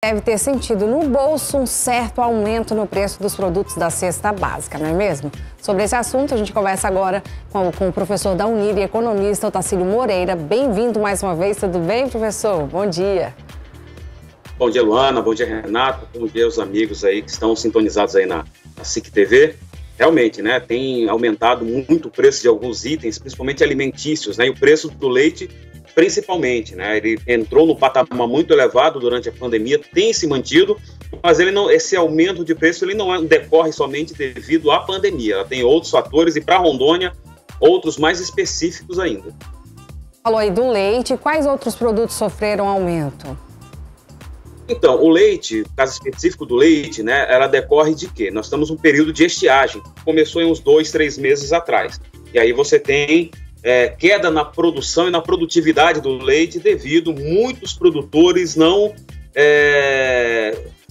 Deve ter sentido no bolso um certo aumento no preço dos produtos da cesta básica, não é mesmo? Sobre esse assunto, a gente conversa agora com o professor da Unir e economista Otacílio Moreira. Bem-vindo mais uma vez, tudo bem, professor? Bom dia. Bom dia, Luana, bom dia, Renato, bom dia aos amigos aí que estão sintonizados aí na SIC TV. Realmente, né, tem aumentado muito o preço de alguns itens, principalmente alimentícios, né, e o preço do leite principalmente, né, ele entrou no patamar muito elevado durante a pandemia, tem se mantido, mas esse aumento de preço ele não decorre somente devido à pandemia, ela tem outros fatores e para Rondônia, outros mais específicos ainda. Falou aí do leite, quais outros produtos sofreram aumento? Então, o leite, no caso específico do leite, né, ela decorre de quê? Nós estamos num período de estiagem, começou em uns 2, 3 meses atrás. E aí você tem queda na produção e na produtividade do leite devido muitos produtores não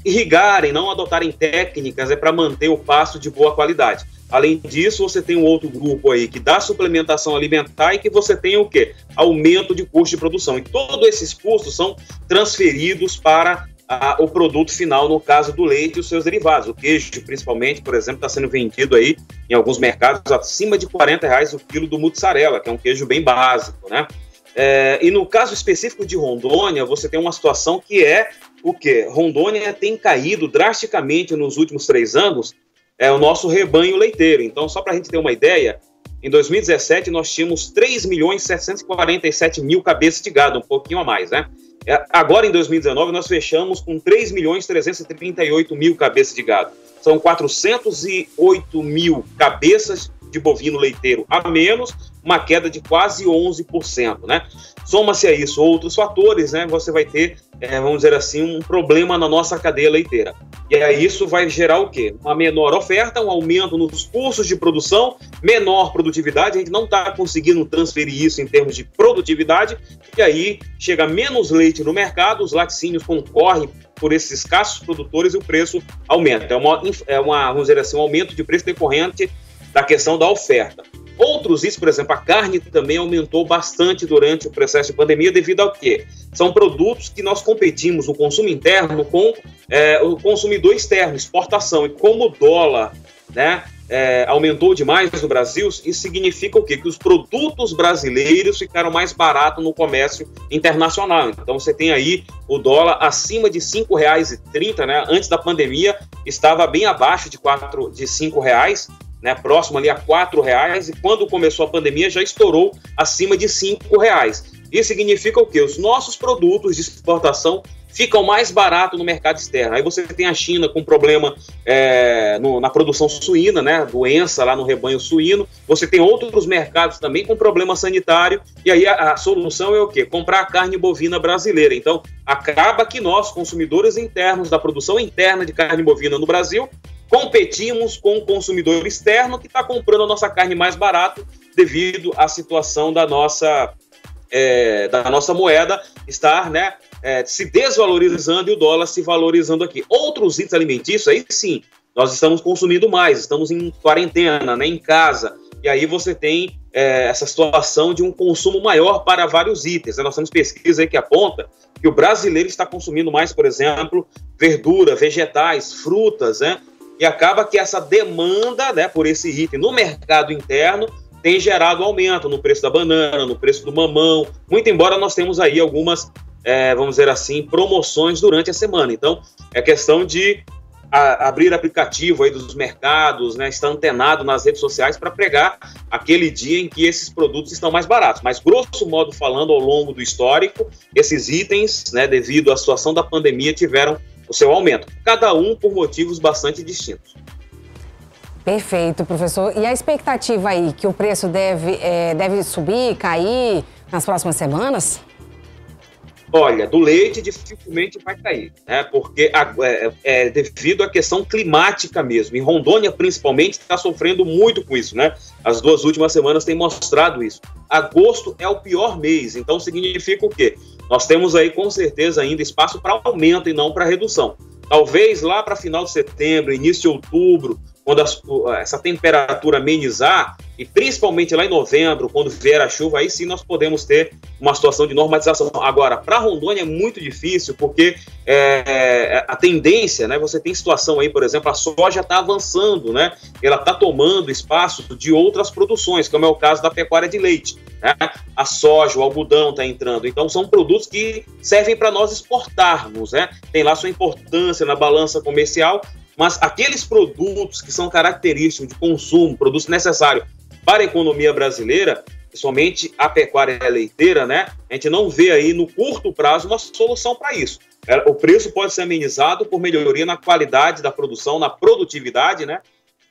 irrigarem, não adotarem técnicas para manter o pasto de boa qualidade. Além disso, você tem um outro grupo aí que dá suplementação alimentar e que você tem o quê? Aumento de custo de produção. E todos esses custos são transferidos para o produto final, no caso do leite e os seus derivados. O queijo, principalmente, por exemplo, está sendo vendido aí em alguns mercados acima de R$40 o quilo do mussarela, que é um queijo bem básico, né? E no caso específico de Rondônia, você tem uma situação que é o quê? Rondônia tem caído drasticamente nos últimos 3 anos o nosso rebanho leiteiro. Então, só para a gente ter uma ideia, em 2017 nós tínhamos 3.747.000 cabeças de gado, um pouquinho a mais, né? Agora, em 2019, nós fechamos com 3.338.000 cabeças de gado. São 408.000 cabeças de bovino leiteiro a menos, uma queda de quase 11%, né? Soma-se a isso outros fatores, né? Você vai ter, vamos dizer assim, um problema na nossa cadeia leiteira. E aí isso vai gerar o quê? Uma menor oferta, um aumento nos custos de produção, menor produtividade, a gente não está conseguindo transferir isso em termos de produtividade, e aí chega menos leite no mercado, os laticínios concorrem por esses escassos produtores e o preço aumenta. Vamos dizer assim, um aumento de preço decorrente da questão da oferta. Outros itens, por exemplo, a carne também aumentou bastante durante o processo de pandemia devido ao quê? São produtos que nós competimos no consumo interno com o consumidor externo, exportação. E como o dólar, né, aumentou demais no Brasil, isso significa o quê? Que os produtos brasileiros ficaram mais baratos no comércio internacional. Então você tem aí o dólar acima de R$5,30, né? Antes da pandemia estava bem abaixo de R$5, né, próximo ali a R$4, e quando começou a pandemia já estourou acima de R$5. Isso significa o quê? Os nossos produtos de exportação ficam mais baratos no mercado externo. Aí você tem a China com problema na produção suína, né, doença lá no rebanho suíno. Você tem outros mercados também com problema sanitário, e aí a solução é o quê? Comprar a carne bovina brasileira. Então, acaba que nós, consumidores internos da produção interna de carne bovina no Brasil, competimos com o consumidor externo que está comprando a nossa carne mais barato devido à situação da nossa moeda estar, né, se desvalorizando e o dólar se valorizando aqui. Outros itens alimentícios, aí sim, nós estamos consumindo mais, estamos em quarentena, né, em casa, e aí você tem essa situação de um consumo maior para vários itens, né? Nós temos pesquisa aí que aponta que o brasileiro está consumindo mais, por exemplo, verdura, vegetais, frutas, né? E acaba que essa demanda, né, por esse item no mercado interno tem gerado aumento no preço da banana, no preço do mamão, muito embora nós temos aí algumas, vamos dizer assim, promoções durante a semana. Então, é questão de abrir aplicativo aí dos mercados, né, estar antenado nas redes sociais para pregar aquele dia em que esses produtos estão mais baratos. Mas, grosso modo falando, ao longo do histórico, esses itens, né, devido à situação da pandemia, tiveram o seu aumento, cada um por motivos bastante distintos. Perfeito, professor. E a expectativa aí que o preço deve subir, cair nas próximas semanas? Olha, do leite dificilmente vai cair, né? Porque é devido à questão climática mesmo. Em Rondônia, principalmente, está sofrendo muito com isso, né? As 2 últimas semanas têm mostrado isso. Agosto é o pior mês, então significa o quê? Nós temos aí, com certeza, ainda espaço para aumento e não para redução. Talvez lá para final de setembro, início de outubro, quando essa temperatura amenizar, e principalmente lá em novembro, quando vier a chuva, aí sim nós podemos ter uma situação de normalização. Agora, para Rondônia é muito difícil, porque a tendência, né, você tem situação aí, por exemplo, a soja está avançando, né, ela está tomando espaço de outras produções, como é o caso da pecuária de leite, né, a soja, o algodão está entrando, então são produtos que servem para nós exportarmos, né, tem lá sua importância na balança comercial, mas aqueles produtos que são característicos de consumo, produtos necessários para a economia brasileira, somente a pecuária leiteira, né? A gente não vê aí no curto prazo uma solução para isso. O preço pode ser amenizado por melhoria na qualidade da produção, na produtividade, né?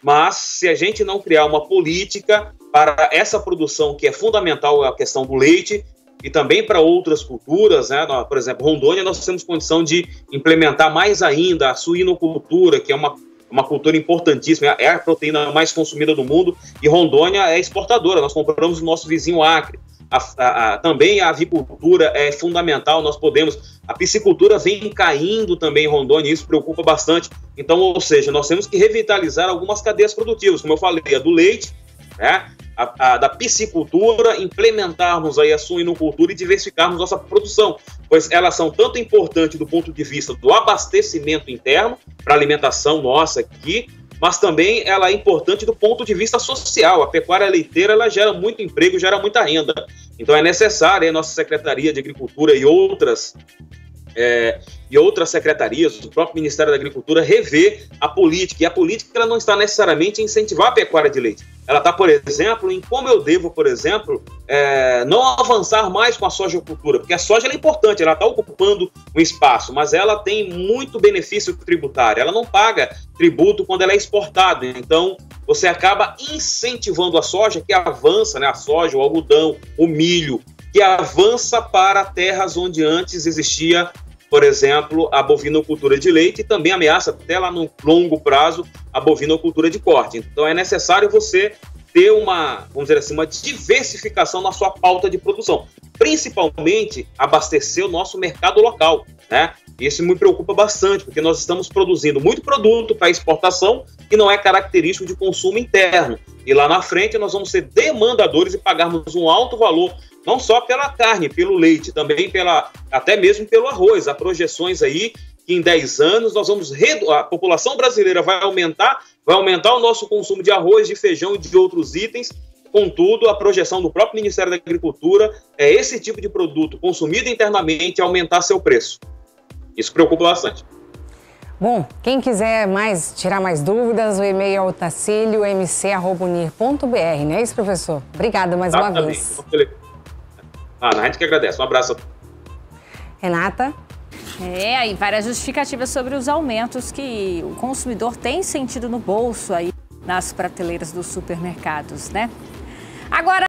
Mas se a gente não criar uma política para essa produção que é fundamental, a questão do leite, e também para outras culturas, né? Por exemplo, Rondônia, nós temos condição de implementar mais ainda a suinocultura, que é uma cultura importantíssima, é a proteína mais consumida do mundo, e Rondônia é exportadora, nós compramos do nosso vizinho Acre. Também a avicultura é fundamental, a piscicultura vem caindo também em Rondônia, e isso preocupa bastante. Então, ou seja, nós temos que revitalizar algumas cadeias produtivas, como eu falei, a do leite, né? Da piscicultura, implementarmos aí a suinocultura e diversificarmos nossa produção, pois elas são tanto importantes do ponto de vista do abastecimento interno, para a alimentação nossa aqui, mas também ela é importante do ponto de vista social. A pecuária leiteira, ela gera muito emprego, gera muita renda. Então é necessário a nossa Secretaria de Agricultura e outras secretarias, o próprio Ministério da Agricultura, rever a política. E a política, ela não está necessariamente em incentivar a pecuária de leite. Ela está, por exemplo, em como eu devo, por exemplo, não avançar mais com a sojicultura, porque a soja é importante, ela está ocupando um espaço, mas ela tem muito benefício tributário, ela não paga tributo quando ela é exportada. Então, você acaba incentivando a soja, que avança, né, a soja, o algodão, o milho, que avança para terras onde antes existia, por exemplo, a bovinocultura de leite, e também ameaça até lá no longo prazo a bovinocultura de corte. Então é necessário você ter vamos dizer assim, uma diversificação na sua pauta de produção, principalmente abastecer o nosso mercado local, né? Isso me preocupa bastante, porque nós estamos produzindo muito produto para exportação que não é característico de consumo interno. E lá na frente nós vamos ser demandadores e pagarmos um alto valor, não só pela carne, pelo leite, também até mesmo pelo arroz. Há projeções aí que em 10 anos a população brasileira vai aumentar o nosso consumo de arroz, de feijão e de outros itens. Contudo, a projeção do próprio Ministério da Agricultura é esse tipo de produto consumido internamente aumentar seu preço. Isso preocupa bastante. Bom, quem quiser tirar mais dúvidas, o e-mail é otacilio.mc@unir.br, não é isso, professor? Obrigada mais uma vez. A gente que agradece. Um abraço. Renata? Aí várias justificativas sobre os aumentos que o consumidor tem sentido no bolso aí nas prateleiras dos supermercados, né? Agora